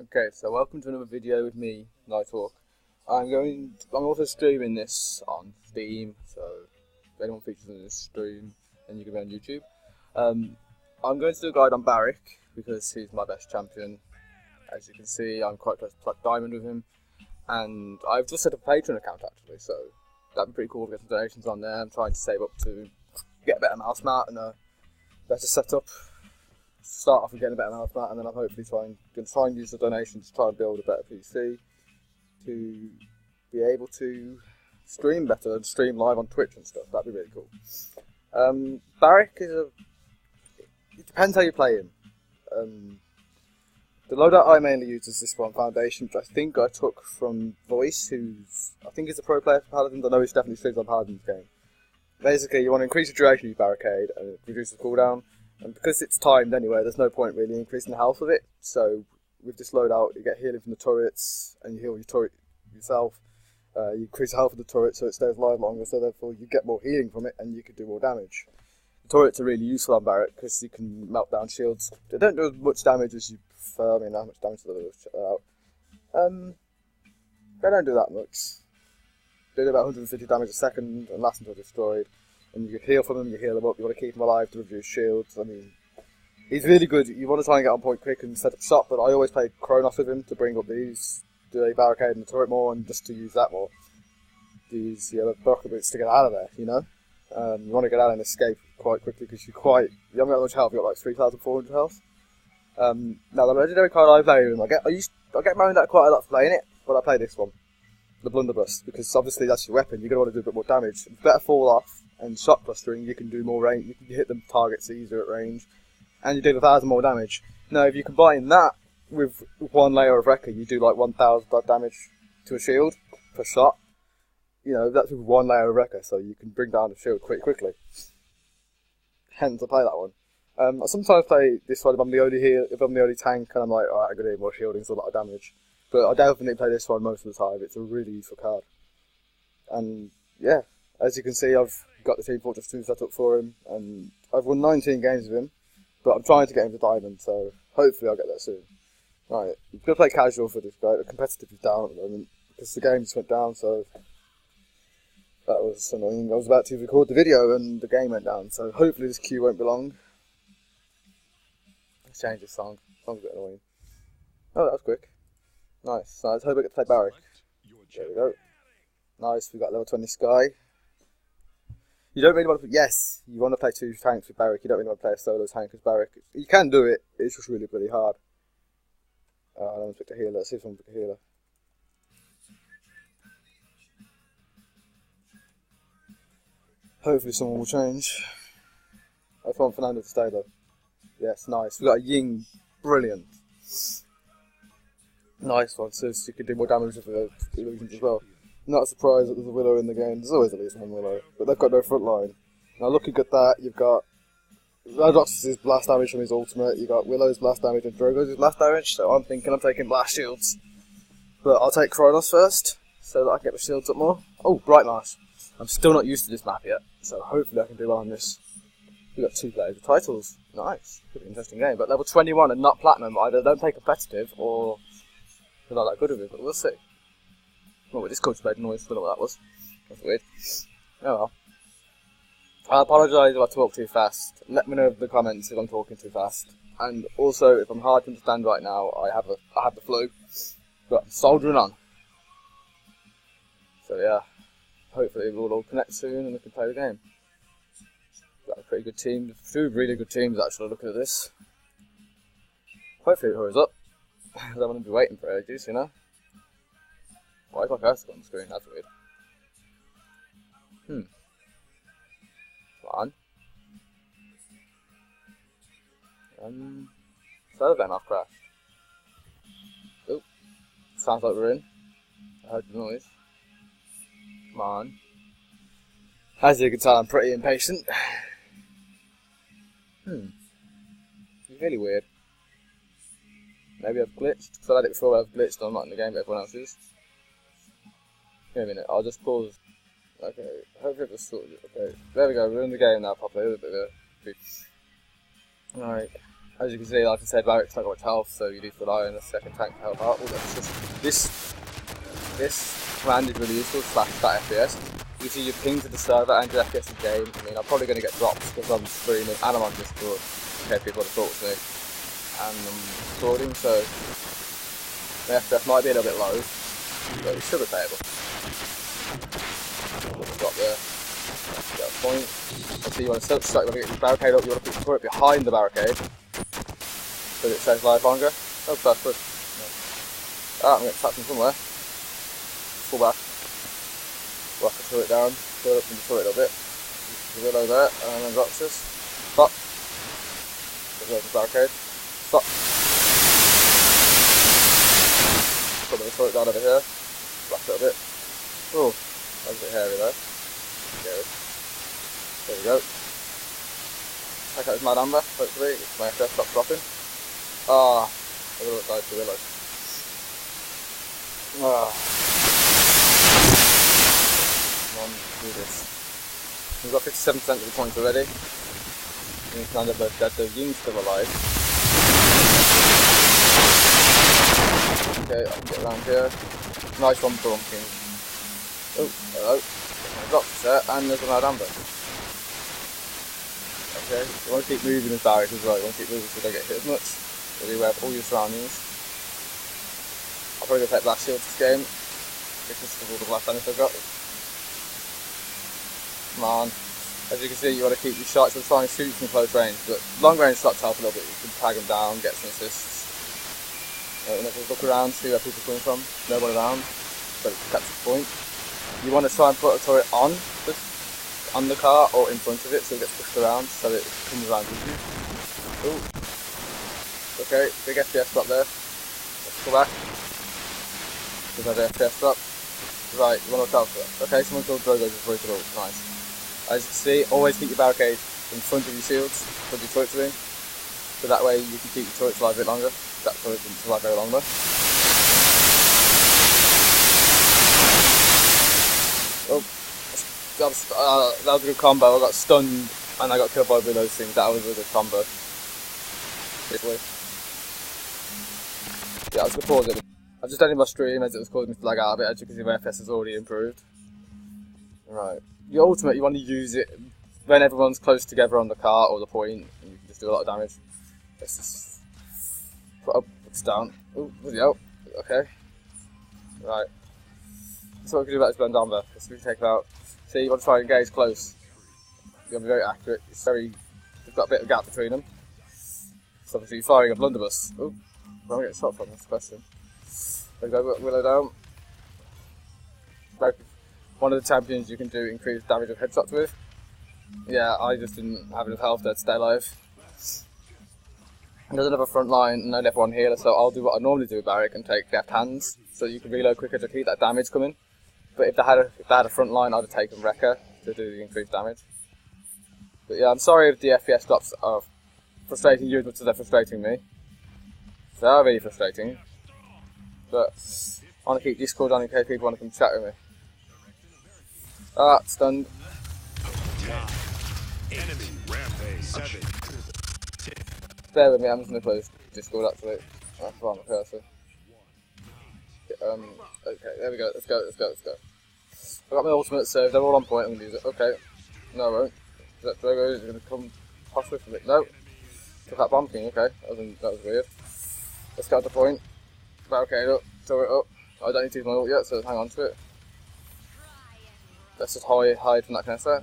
Okay, so welcome to another video with me, Nighthawk. I'm also streaming this on Steam, so if anyone features in this stream, then you can be on YouTube. I'm going to do a guide on Barik, because he's my best champion. As you can see, I'm quite close to Black Diamond with him, and I've just set up a Patreon account actually, so that'd be pretty cool to get some donations on there. I'm trying to save up to get a better mouse mat and a better setup. Start off with getting a better mouse mat, and then I'm hopefully try and use the donations to try and build a better PC to be able to stream better and stream live on Twitch and stuff. That'd be really cool. Barik it depends how you play him. The loadout I mainly use is this one, Foundation, which I think I took from Voice, I think he's a pro player for Paladins. I know he's definitely streams on Paladins game. Basically, you want to increase the duration of your barricade and reduce the cooldown. And because it's timed anyway, there's no point really increasing the health of it. So with this loadout, you get healing from the turrets, and you heal your turret yourself. You increase the health of the turret so it stays alive longer, so therefore you get more healing from it, and you can do more damage. The turrets are really useful on Barik because you can melt down shields. They don't do as much damage as you prefer. I mean, how much damage do they do? Check that out. They don't do that much. They do about 150 damage a second and last until destroyed. And you can heal from him, you heal him up, you want to keep him alive to reduce shields. I mean, he's really good. You want to try and get on point quick and set up shop, but I always play Kronos with him to bring up these, do a barricade and the turret more, and just to use that more. These bucket boots to get out of there, you know? You want to get out and escape quite quickly because you haven't got that much health, you've got like 3,400 health. Now, the legendary card I play with him, I get moaned at quite a lot for playing it, but I play this one, the Blunderbuss, because obviously that's your weapon, you're going to want to do a bit more damage. It's better fall off. And shot clustering, you can do more range, you can hit the targets easier at range, and you do 1,000 more damage. Now, if you combine that with one layer of Wrecker, you do like 1,000 damage to a shield per shot. You know, that's with one layer of Wrecker, so you can bring down the shield quickly. Hence, I play that one. I sometimes play this one if I'm the only tank, and I'm like, alright, I'm going to need more shielding, so a lot of damage. But I definitely play this one most of the time. It's a really useful card. And, yeah. As you can see, I've got the Team Fortress 2 set up for him, and I've won 19 games with him, but I'm trying to get him to Diamond, so hopefully I'll get there soon. Right, I'm going to play casual for this guy. The competitive is down at the moment, because the game just went down, so that was annoying. I was about to record the video, and the game went down, so hopefully this queue won't be long. Let's change this song. The song's a bit annoying. Oh, that was quick. Nice. So let's hope I get to play Barik. There we go. Nice, we got level 20 Sky. You don't really want to you want to play two tanks with Barik. You don't really want to play a solo tank with Barik. You can do it, it's just really, really hard. I don't pick a healer. Let's see if someone pick a healer. Hopefully someone will change. I want Fernando to stay though. Yes, nice. We got a Ying. Brilliant. Nice one. So you can do more damage with the illusions as well. Not surprised that there's a Willow in the game. There's always at least one Willow, but they've got no front line. Now looking at that, you've got Radrox's blast damage from his ultimate, you've got Willow's blast damage and Drogo's blast damage, so I'm thinking I'm taking blast shields. But I'll take Kronos first, so that I can get the shields up more. Oh, Bright Marsh. I'm still not used to this map yet, so hopefully I can do well on this. We've got 2 players with titles. Nice. Could be an interesting game, but level 21 and not Platinum, either don't play competitive or they're not that good at it, but we'll see. Oh, this coach made noise, I don't know what that was. That's weird. Oh well. I apologise if I talk too fast. Let me know in the comments if I'm talking too fast. And also, if I'm hard to understand right now, I have the flu. But I'm soldiering on. So yeah, hopefully we'll all connect soon and we can play the game. Got a pretty good team, 2 really good teams actually looking at this. Hopefully it hurries up. I don't want to be waiting for ages, you know. Why is my cursor on the screen? That's weird. Come on. Server van off crashed. Oh, sounds like we're in. I heard the noise. Come on. As you can tell, I'm pretty impatient. It's really weird. Maybe I've glitched, because I had it before I've glitched, I'm not in the game, but everyone else is. Give me a minute, I'll just pause. Okay, hopefully it was sorted. Okay, there we go, we're in the game now properly. Alright, As you can see, like I said, Barik's not got much health, so you need to rely on a second tank to help out. This command is really useful, slash that FPS. You see your ping to the server and your FPS in game. I mean, I'm probably going to get drops because I'm streaming and I'm on Discord. Okay, people want to talk to me. And I'm recording, so the FPS might be a little bit low, but it should be playable. Got the point. So you want to start, you want to get your barricade up, you want to put your turret behind the barricade, so that it stays live longer. Oh, first push. No. I'm going to get trapped from somewhere. Pull back. Rock the turret down, build up from the turret a little bit. Below there, and then drops this. Stop. There's the barricade. Stop. Put the turret down over here. Back it a bit. Oh, that's a bit hairy there. There we go. Check out this mad amber, hopefully. My FPS stops dropping. Ah, I will dive to willow. Ah. Come on, do this. We've got 57% of the points already. We can end up both dead, so Ying's still alive. Okay, I can get around here. Nice one, King. Oh, hello. Drops there, and there's a mad amber. Okay, you want to keep moving as Barik as well, you want to keep moving so you don't get hit as much. So you have all your surroundings. I'll probably go take blast shield this game, because of all the blast damage I've got. Come on. As you can see, you want to keep your shots, you're trying to shoot from close range, but long range shots help a little bit, you can tag them down, get some assists. Just look around, see where people are coming from, no one around, so catch the point. You want to try and put a turret on the car or in front of it so it gets pushed around so it comes around with you. Ooh. Okay, big FPS drop there. Let's go back. There's another FPS drop. Right, you want to look out for that. Okay, someone killed Drogo's before he could ult. Nice. As you can see, always keep your barricade in front of your shields, front of your turrets are in. So that way you can keep your turrets alive a bit longer. That turret didn't survive very long though. Oh. That was a good combo. I got stunned and I got killed by those things. That was a good combo. Yeah, I was going to pause it. I just ended my stream as it was causing me to lag out a bit. As you can see, my FPS has already improved. Right. Your ultimate, you want to use it when everyone's close together on the car or the point, and you can just do a lot of damage. Let's just put up, it's down. Oh, bloody hell. Okay. Right. So what we can do about this blend down there. Let's take it out. See, you want to try and engage close. You want to be very accurate. It's very. You've got a bit of a gap between them. So obviously you're firing a blunderbuss. Oh, where am I getting shot from? That's the question. There we go, willow down. One of the champions you can do increased damage of headshots with. Yeah, I just didn't have enough health there to stay alive. There's another front line and only one healer, so I'll do what I normally do with Barik and take left hands, so you can reload quicker to keep that damage coming. But if they had a front line, I'd have taken Wrecker to do the increased damage. But yeah, I'm sorry if the FPS drops are frustrating you as much as they're frustrating me. They are really frustrating. But I want to keep Discord on in case people want to come chat with me. Ah, stunned. Bear with me, I'm just going to close Discord actually. That's fine, my cursor. Okay, there we go, let's go. I've got my ultimate, so if they're all on point, I'm going to use it. Okay, no I won't. Is that Drogo is going to come possibly from it? No. Took that Bomb King, okay, that was weird. Let's go to the point. Barricade up, turret up. I don't need to use my ult yet, so hang on to it. Let's just hide from that canister.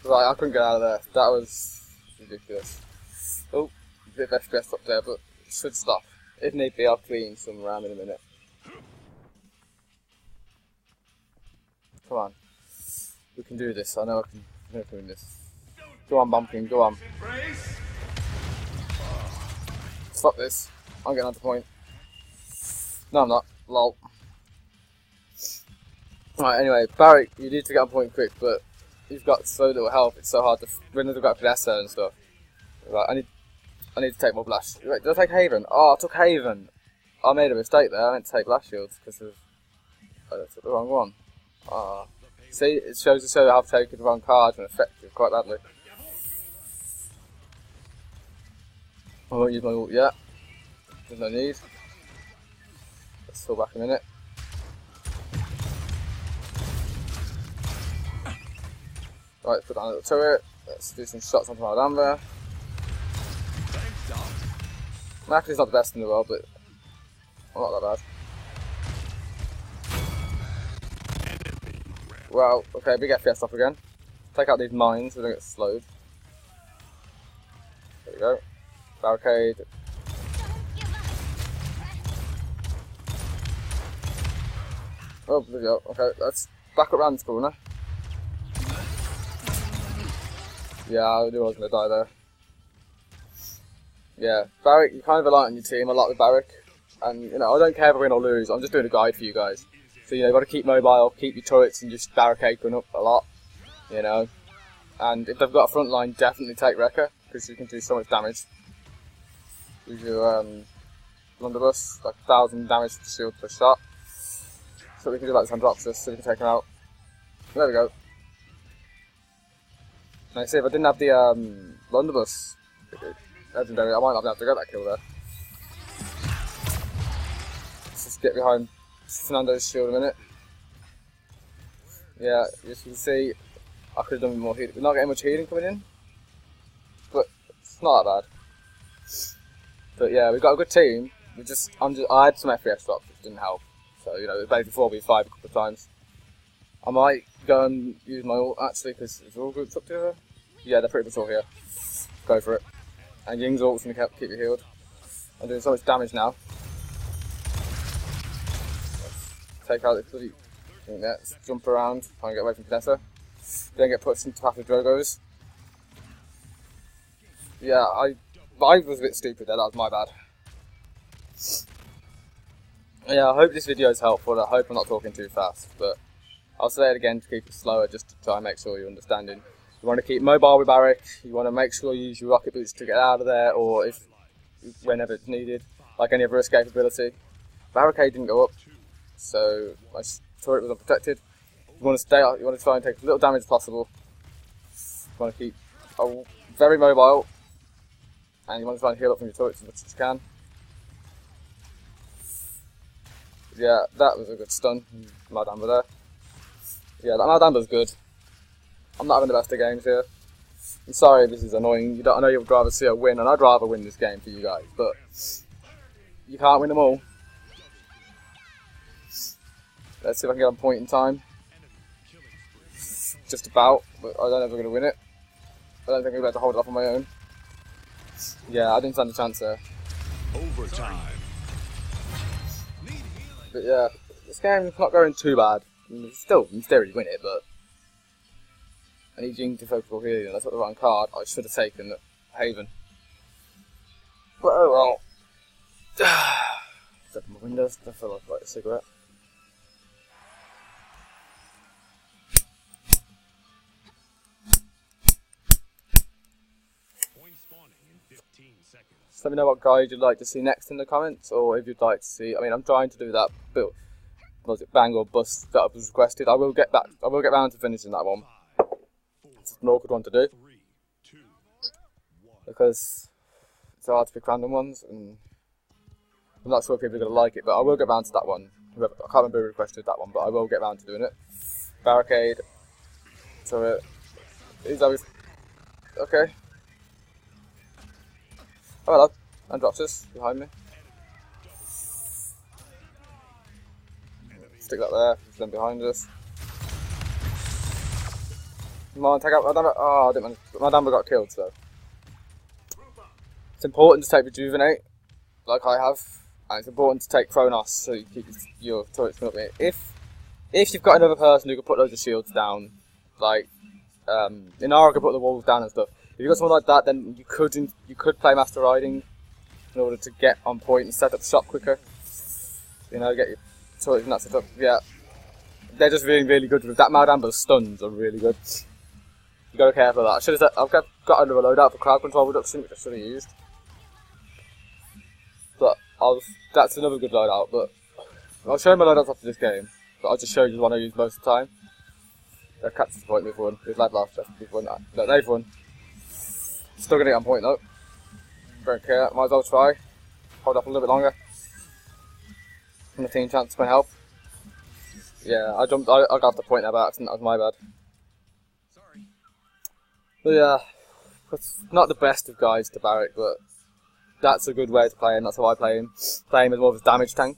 Right, I couldn't get out of there. That was ridiculous. Oh, a bit of FPS up there, but it should stop. If need be, I'll clean some RAM in a minute. Come on. We can do this. I know I can win this. Go on, Bumpkin, go on. Stop this. I'm getting on to point. No, I'm not. Lol. Right, anyway, Barik, you need to get on point quick, but you've got so little health, it's so hard to. When they've got Finesser and stuff. Right, I need to take more blast. Wait, did I take Haven? Oh, I took Haven. I made a mistake there. I meant to take blast shields because of. I took the wrong one. Ah, see, it shows to show how I've taken the wrong card and effective quite badly. I won't use my ult yet. There's no need. Let's fall back a minute. Right, put down a little turret. Let's do some shots onto my Damba. Actually, it's not the best in the world, but not that bad. Well, okay, big FPS off again. Take out these mines, so they don't get slowed. There we go. Barricade. Oh, there we go. Okay, let's back up round this corner. Yeah, I knew I was going to die there. Yeah, Barik, you kind of rely on your team a lot with Barik. And, you know, I don't care if I win or lose, I'm just doing a guide for you guys. So, you know, you've got to keep mobile, keep your turrets and just barricade going up a lot. You know. And if they've got a front line, definitely take Wrecker, because you can do so much damage. Use your blunderbuss, like 1,000 damage to shield per shot. So we can do like this on Droxus, so we can take him out. There we go. Now see, if I didn't have the blunderbuss legendary, I might not be able to get that kill there. Let's just get behind Fernando's shield a minute. Yeah, as you can see, I could have done more healing. We're not getting much healing coming in, but it's not that bad. But yeah, we've got a good team. I had some FPS drops, which didn't help. So, you know, it was basically 4v5 a couple of times. I might go and use my ult actually, because it's all grouped up together. Yeah, they're pretty much all here. Go for it. And Ying's ult's going to keep you healed. I'm doing so much damage now. Take out this bloody thing there. Let's jump around, try and get away from Canessa. Then get pushed into path of Drogos. Yeah, I was a bit stupid there, that was my bad. Yeah, I hope this video is helpful. I hope I'm not talking too fast, but I'll say it again to keep it slower, just to try and make sure you're understanding. You want to keep mobile with Barik, you want to make sure you use your rocket boots to get out of there, or whenever it's needed, like any other escape ability. Barricade didn't go up, so my turret was unprotected. You want to stay out, you want to try and take as little damage as possible. You want to keep very mobile, and you want to try and heal up from your turrets as much as you can. Yeah, that was a good stun. Mardamba there. Yeah, that Mardamba's good. I'm not having the best of games here. I'm sorry if this is annoying. I know you'd rather see a win, and I'd rather win this game for you guys, but you can't win them all. Let's see if I can get on point in time. Just about, but I don't know if we're going to win it. I don't think we're going to hold it off on my own. Yeah, I didn't stand a chance there. Overtime. But yeah, this game's not going too bad. Still, in theory, win it, but I need Jing to focus on healing. That's not the wrong card. I should have taken the Haven. But oh well. Let's open my windows. I feel like I light a cigarette. So let me know what guide you'd like to see next in the comments, or if you'd like to see. I mean, I'm trying to do that build. Was it bang or bust that was requested? I will get round to finishing that one. It's an awkward one to do because it's hard to pick random ones, and I'm not sure if people are going to like it. But I will get round to that one. I can't remember who requested that one, but I will get round to doing it. Barricade. So he's always okay. Oh hello, and Droxus behind me. Stick that there, he's then behind us. Come on, take out Mardamba. Oh, I didn't manage. Mardamba got killed, so. It's important to take Rejuvenate, like I have, and it's important to take Chronos so you keep your turrets coming up here. If you've got another person who can put loads of shields down, like Inara could put the walls down and stuff. If you've got someone like that, then you could play Master Riding in order to get on point and set up shop quicker. You know, get your turrets and that set up. Yeah, they're just really, really good. With that Mardamba's stuns are really good. You gotta care for that. I've got another loadout for crowd control reduction, which I should have used. But that's another good loadout. But I'll show you my loadouts after this game. But I'll just show you the one I use most of the time. They're catching the point with one. With lad last, with one. No, they've won. Still gonna get on point though. Don't care, might as well try. Hold up a little bit longer. And the team chance to help. Yeah, I got off the point there by accident, that was my bad. But yeah, it's not the best of guides to Barik, but that's a good way to play him, that's how I play him. Play him as more of a damage tank.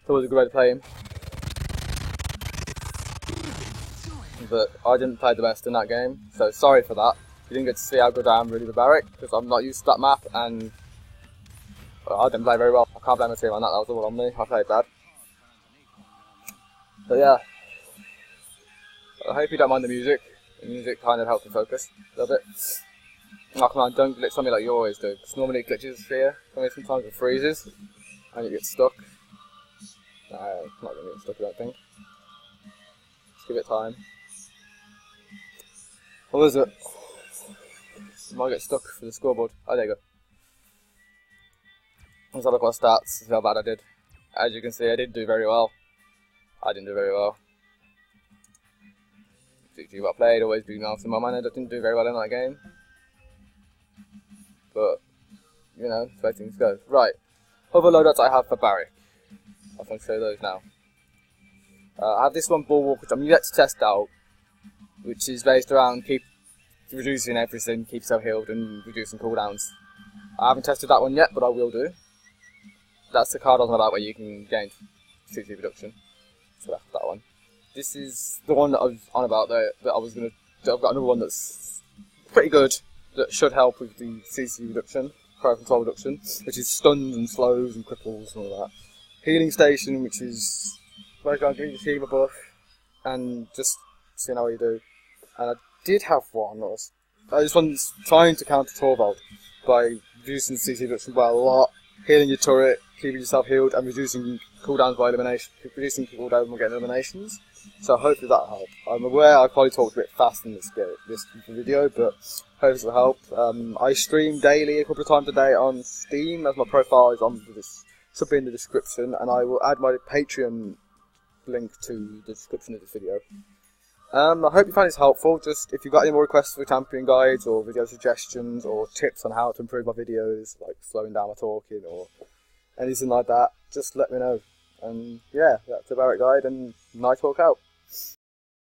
It's always a good way to play him. But I didn't play the best in that game, so sorry for that. You didn't get to see how good I am really with Barik, because I'm not used to that map, and well, I didn't play very well. I can't blame my team on that, that was all on me, I played bad. But yeah, I hope you don't mind the music. The music kind of helps me focus a little bit. Oh come on, don't glitch on me like you always do, because normally it glitches here, sometimes it freezes, and you get stuck. No, I'm not going to get stuck with that thing. Just give it time. What was it? I might get stuck for the scoreboard. Oh, there you go. Let's have a look at my stats, see how bad I did. As you can see, I didn't do very well. I didn't do very well. Particularly what I played, always being off in my mind. I didn't do very well in that game. But, you know, that's the way things go. Right, other loadouts I have for Barik. I'll show those now. I have this one, Bulwark, which I'm yet to test out, which is based around keep reducing everything, keep yourself healed, and reducing cooldowns. I haven't tested that one yet, but I will do. That's the card on about where you can gain CC reduction. So that's that one. This is the one that I was on about that I was gonna. I've got another one that's pretty good that should help with the CC reduction, crowd control reduction, which is stuns and slows and cripples and all that. Healing station, which is like I'm giving you team a buff and just seeing how you do. And I did have one. This one's trying to counter Torvald by reducing the CC reduction by a lot, healing your turret, keeping yourself healed, and reducing cooldowns by elimination. Reducing cooldowns by getting eliminations. So hopefully that'll help. I'm aware I probably talked a bit fast in this video, but hopefully it'll help. I stream daily a couple of times a day on Steam, as my profile is on this. Should be in the description, and I will add my Patreon link to the description of this video. I hope you find this helpful. Just if you've got any more requests for champion guides or video suggestions or tips on how to improve my videos, like slowing down my talking or anything like that, just let me know. And yeah, that's the Barik guide, and nice talk out.